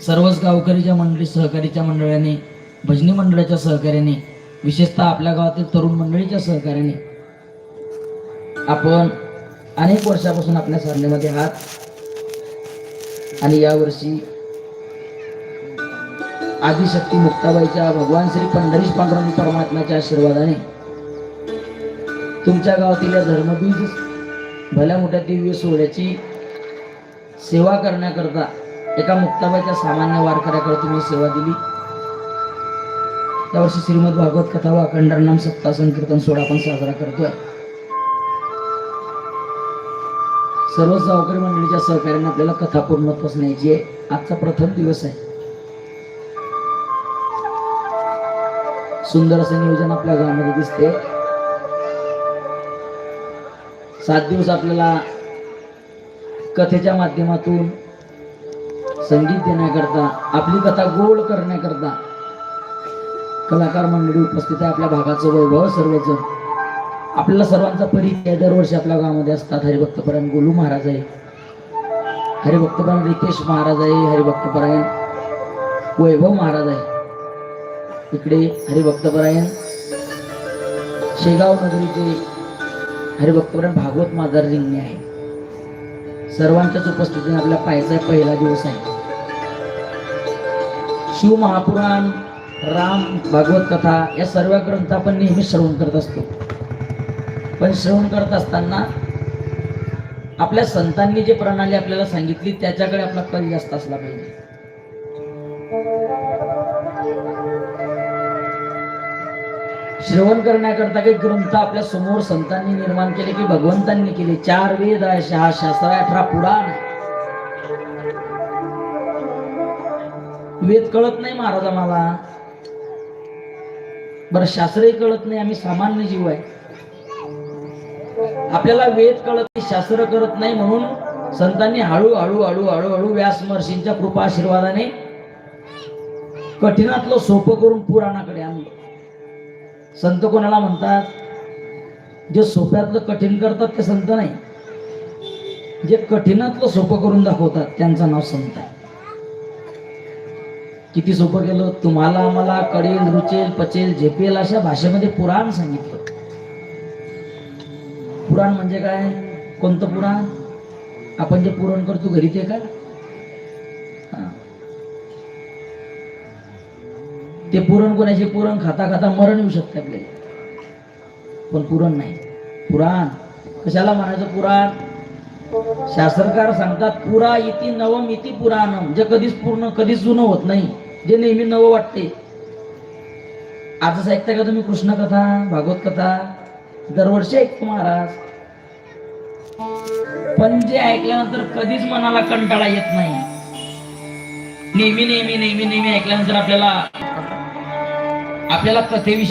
सर्वच गावकरीच्या मंडळी सहकारीच्या मंडळाने, भजनी मंडळाच्या सहकार्याने, विशेषतः आपल्या गावातील तरुण मंडळीच्या सहकार्याने आपण अनेक वर्षापासून आपल्या साधनेमध्ये आहात आणि यावर्षी आदिशक्ती मुक्ताबाईच्या भगवान श्री पंढरीश पांडुरंग परमात्म्याच्या आशीर्वादाने तुमच्या गावातील या धर्मबीज भल्या मोठ्या दिव्य सोहळ्याची सेवा करण्याकरता एका मुक्ताबाईच्या सामान्य वारकऱ्याकडे तुम्ही सेवा दिली। यावर्षी श्रीमद भागवत कथा व अखंड नाम सप्ताह संकीर्तन सोहळा आपण साजरा करतोय। सर्व गावकरी मंडळीच्या सहकार्याने आपल्याला कथा पूर्णत्वास न्यायची आहे। आजचा प्रथम दिवस आहे। सुंदर असं नियोजन आपल्या गावामध्ये दिसते। 7 दिवस आपल्याला कथेच्या माध्यमातून संगीत देण्याकरता, आपली कथा गोड करण्याकरता कलाकार मंडळी उपस्थित आहे। आपल्या भागाचं वैभव सर्वजण आपल्याला सर्वांचा परिचय दरवर्षी आपल्या गावामध्ये असतात। हरिभक्तपरायण गोलू महाराज आहे, हरिभक्तपरायण रितेश महाराज आहे, हरिभक्तपरायण वैभव महाराज आहे। इकडे हरिभक्तपरायण शेगाव नगरीचे हरिभक्तपरायण भागवत मादार रिंगणे आहे। सर्वांच्याच उपस्थितीने आपल्या पायाचा पहिला दिवस आहे। शिव महापुराण, राम भागवत कथा या सर्व ग्रंथ आपण नेहमी श्रवण करत असतो, पण श्रवण करत असताना आपल्या संतांनी जे प्रणाली आपल्याला सांगितली त्याच्याकडे आपला कल जास्त असला पाहिजे। श्रवण करण्याकरता काही ग्रंथ आपल्या समोर संतांनी निर्माण केले की भगवंतांनी केले। 4 वेद आहे, 6 शास्त्र, 18 पुराण। वेद कळत नाही महाराज आम्हाला, बरं शास्त्रही कळत नाही, आम्ही सामान्य जीव आहे। आपल्याला वेद कळत नाही, शास्त्र करत नाही, म्हणून संतांनी हळूहळू हळूहळू व्यास महर्षींच्या कृपा आशीर्वादाने कठीणातलं सोपं करून पुराणाकडे आणलं। संत कोणाला म्हणतात? जे सोप्यातलं कठीण करतात ते संत नाही, जे कठीणातलं सोपं करून दाखवतात त्यांचं नाव संत आहे। किती सोपं केलं? तुम्हाला आम्हाला कळेल, रुचेल, पचेल, झेपेल अशा भाषेमध्ये पुराण सांगितलं। पुराण म्हणजे काय? कोणतं पुराण? आपण जे पुरण करतो घरी ते का? ते पुरण कोणाचे? पुरण खाता खाता मरण येऊ शकते आपल्याला, पण पुरण नाही। पुराण कशाला म्हणायचं? पुराण शास्त्रकार सांगतात पुरा इति नवम इति पुराणम, जे कधीच पूर्ण कधीच जुनं होत नाही, जे नेहमी नवं वाटते। आजच ऐकता का तुम्ही कृष्ण कथा, भागवत कथा? दरवर्षी ऐकतो महाराज, पण जे ऐकल्यानंतर कधीच मनाला कंटाळा येत नाही। नेहमी नेहमी नेहमी नेहमी ऐकल्यानंतर आपल्याला कथेविषयी